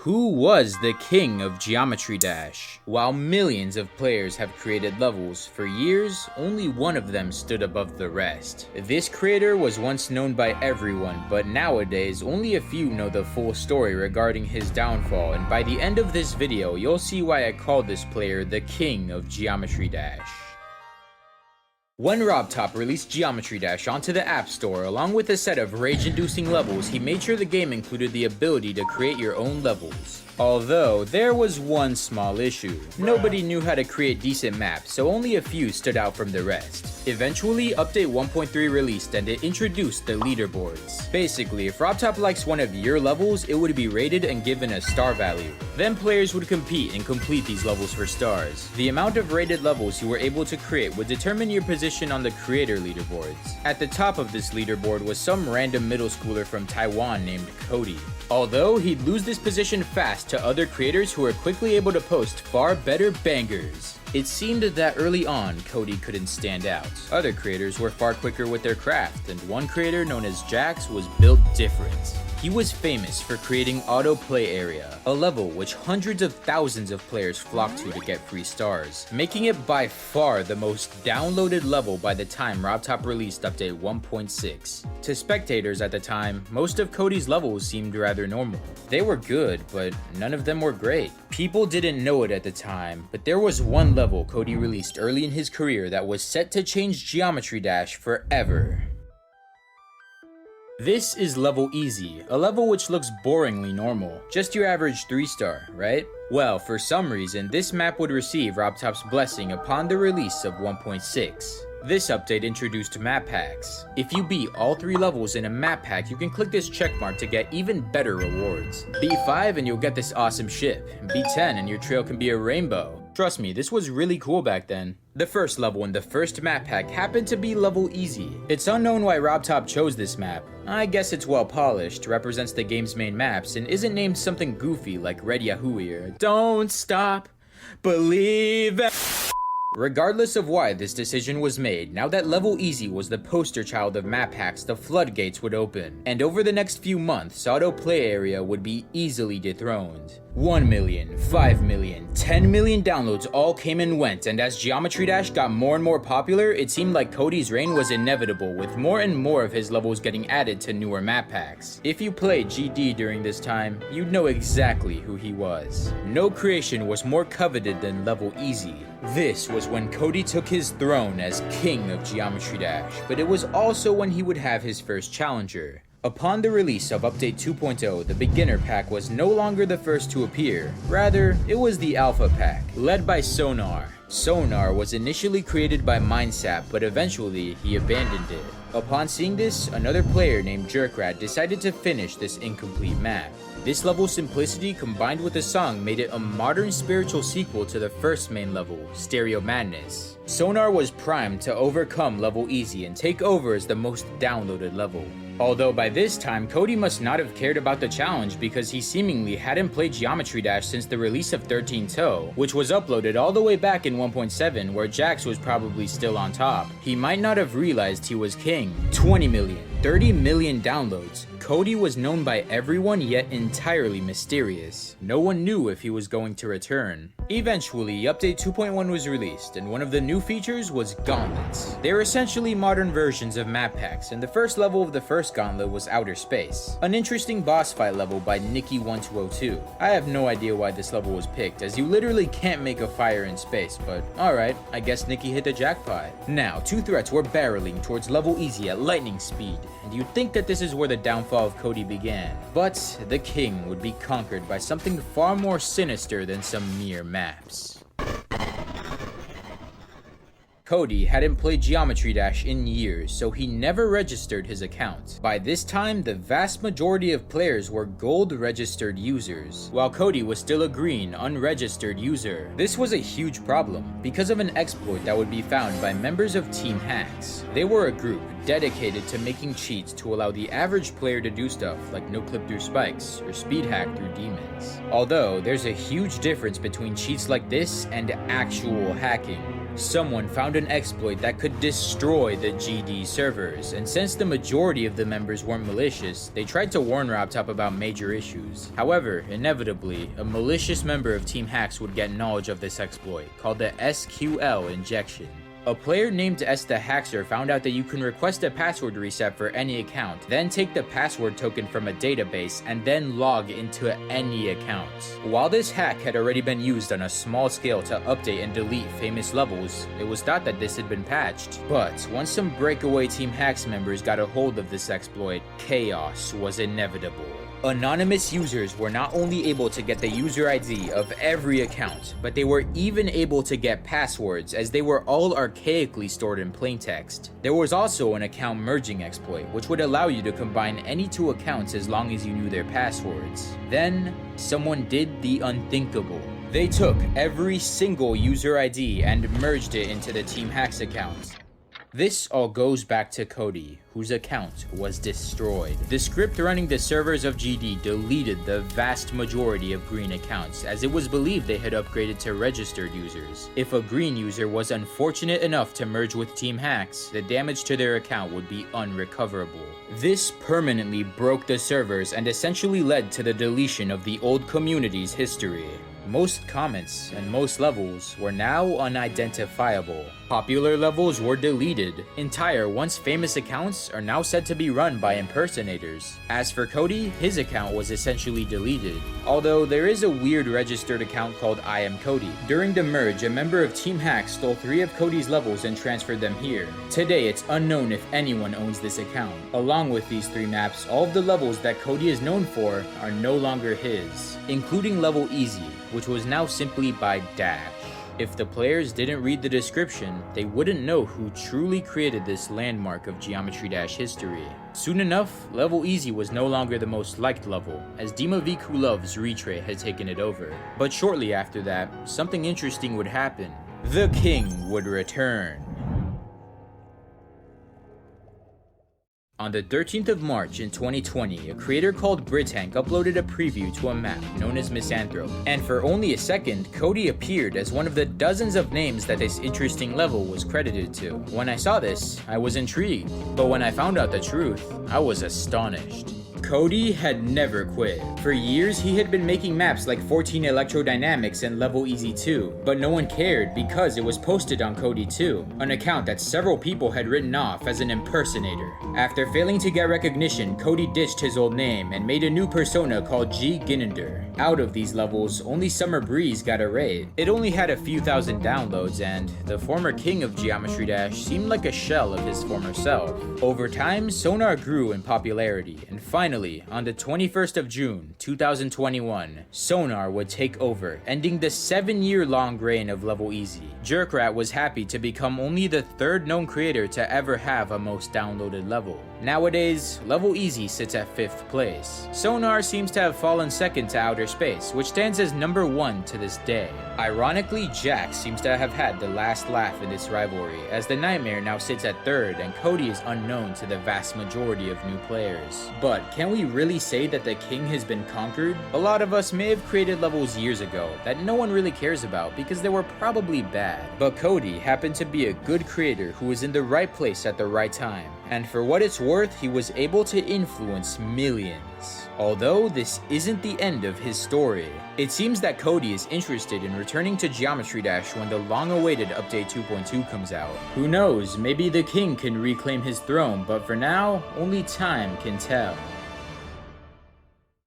Who was the king of Geometry Dash? While millions of players have created levels, for years, only one of them stood above the rest. This creator was once known by everyone, but nowadays, only a few know the full story regarding his downfall, and by the end of this video, you'll see why I called this player the king of Geometry Dash. When Robtop released Geometry Dash onto the App Store, along with a set of rage-inducing levels, he made sure the game included the ability to create your own levels. Although, there was one small issue. Nobody knew how to create decent maps, so only a few stood out from the rest. Eventually, Update 1.3 released and it introduced the leaderboards. Basically, if Robtop likes one of your levels, it would be rated and given a star value. Then players would compete and complete these levels for stars. The amount of rated levels you were able to create would determine your position on the creator leaderboards. At the top of this leaderboard was some random middle schooler from Taiwan named Cody. Although, he'd lose this position fast to other creators who were quickly able to post far better bangers. It seemed that early on, Cody couldn't stand out. Other creators were far quicker with their craft, and one creator known as Jax was built different. He was famous for creating Auto Play Area, a level which hundreds of thousands of players flocked to get free stars, making it by far the most downloaded level by the time Robtop released Update 1.6. To spectators at the time, most of Cody's levels seemed rather normal. They were good, but none of them were great. People didn't know it at the time, but there was one level Cody released early in his career that was set to change Geometry Dash forever. This is Level Easy, a level which looks boringly normal. Just your average 3-star, right? Well, for some reason, this map would receive Robtop's blessing upon the release of 1.6. This update introduced map packs. If you beat all 3 levels in a map pack, you can click this checkmark to get even better rewards. Beat 5 and you'll get this awesome ship. Beat 10 and your trail can be a rainbow. Trust me, this was really cool back then. The first level in the first map pack happened to be Level Easy. It's unknown why Robtop chose this map. I guess it's well polished, represents the game's main maps, and isn't named something goofy like Red Yahoo or Don't Stop, Believe It. Regardless of why this decision was made, now that Level Easy was the poster child of map hacks, the floodgates would open. And over the next few months, Auto Play Area would be easily dethroned. 1 million, 5 million, 10 million downloads all came and went, and as Geometry Dash got more and more popular, it seemed like Cody's reign was inevitable, with more and more of his levels getting added to newer map packs. If you played GD during this time, you'd know exactly who he was. No creation was more coveted than Level Easy. This was when Cody took his throne as king of Geometry Dash, but it was also when he would have his first challenger. Upon the release of Update 2.0, the Beginner Pack was no longer the first to appear. Rather, it was the Alpha Pack, led by Sonar. Sonar was initially created by Mindsap, but eventually he abandoned it. Upon seeing this, another player named Jerkrat decided to finish this incomplete map. This level's simplicity combined with the song made it a modern spiritual sequel to the first main level, Stereo Madness. Sonar was primed to overcome Level Easy and take over as the most downloaded level. Although by this time, Cody must not have cared about the challenge because he seemingly hadn't played Geometry Dash since the release of 13 Toe, which was uploaded all the way back in 1.7 where Jax was probably still on top. He might not have realized he was king. 20 million, 30 million downloads. Cody was known by everyone yet entirely mysterious. No one knew if he was going to return. Eventually, Update 2.1 was released, and one of the new features was gauntlets. They're essentially modern versions of map packs, and the first level of the first gauntlet was Outer Space, an interesting boss fight level by Nikki1202. I have no idea why this level was picked, as you literally can't make a fire in space, but alright, I guess Nikki hit the jackpot. Now, 2 threats were barreling towards Level Easy at lightning speed, and you'd think that this is where the downfall of Cody began. But the king would be conquered by something far more sinister than some mere maps. Cody hadn't played Geometry Dash in years, so he never registered his account. By this time, the vast majority of players were gold registered users, while Cody was still a green unregistered user. This was a huge problem because of an exploit that would be found by members of Team Hacks. They were a group dedicated to making cheats to allow the average player to do stuff like no clip through spikes or speed hack through demons. Although there's a huge difference between cheats like this and actual hacking. someone found an exploit that could destroy the GD servers, and since the majority of the members weren't malicious, they tried to warn Robtop about major issues. However, inevitably, a malicious member of Team Hacks would get knowledge of this exploit, called the SQL injection. A player named S the Hackster found out that you can request a password reset for any account, then take the password token from a database and then log into any account. While this hack had already been used on a small scale to update and delete famous levels, it was thought that this had been patched. But once some breakaway Team Hacks members got a hold of this exploit, chaos was inevitable. Anonymous users were not only able to get the user ID of every account, but they were even able to get passwords, as they were all archaically stored in plaintext. There was also an account merging exploit, which would allow you to combine any two accounts as long as you knew their passwords. Then, someone did the unthinkable. They took every single user ID and merged it into the Team Hacks account. This all goes back to Cody, whose account was destroyed. The script running the servers of GD deleted the vast majority of green accounts, as it was believed they had upgraded to registered users. If a green user was unfortunate enough to merge with Team Hacks, the damage to their account would be unrecoverable. This permanently broke the servers and essentially led to the deletion of the old community's history. Most comments and most levels were now unidentifiable. Popular levels were deleted. Entire once famous accounts are now said to be run by impersonators. As for Cody, his account was essentially deleted. Although there is a weird registered account called I Am Cody. During the merge, a member of Team Hacks stole 3 of Cody's levels and transferred them here. Today, it's unknown if anyone owns this account. Along with these 3 maps, all of the levels that Cody is known for are no longer his, including level Easy, which was now simply by Dash. If the players didn't read the description, they wouldn't know who truly created this landmark of Geometry Dash history. Soon enough, level Easy was no longer the most liked level, as Dimaviku Love's retray had taken it over. But shortly after that, something interesting would happen. The king would return. On the 13th of March in 2020, a creator called Britank uploaded a preview to a map known as Misanthrope, and for only a second, Cody appeared as one of the dozens of names that this interesting level was credited to. When I saw this, I was intrigued, but when I found out the truth, I was astonished. Cody had never quit. For years, he had been making maps like 14 Electrodynamics and Level Easy 2, but no one cared because it was posted on Cody 2, an account that several people had written off as an impersonator. After failing to get recognition, Cody ditched his old name and made a new persona called G. Ginnander. Out of these levels, only Summer Breeze got a raid. It only had a few thousand downloads, and the former king of Geometry Dash seemed like a shell of his former self. Over time, Sonar grew in popularity, and finally, on the 21st of June, 2021, Sonar would take over, ending the 7-year-long reign of Level Easy. Jerkrat was happy to become only the 3rd known creator to ever have a most downloaded level. Nowadays, Level Easy sits at 5th place. Sonar seems to have fallen 2nd to Outer Space, which stands as number 1 to this day. Ironically, Jax seems to have had the last laugh in this rivalry, as the Nightmare now sits at 3rd and Cody is unknown to the vast majority of new players. But can we really say that the king has been conquered? A lot of us may have created levels years ago that no one really cares about because they were probably bad. But Cody happened to be a good creator who was in the right place at the right time. And for what it's worth, he was able to influence millions. Although this isn't the end of his story. It seems that Cody is interested in returning to Geometry Dash when the long-awaited Update 2.2 comes out. Who knows, maybe the king can reclaim his throne, but for now, only time can tell.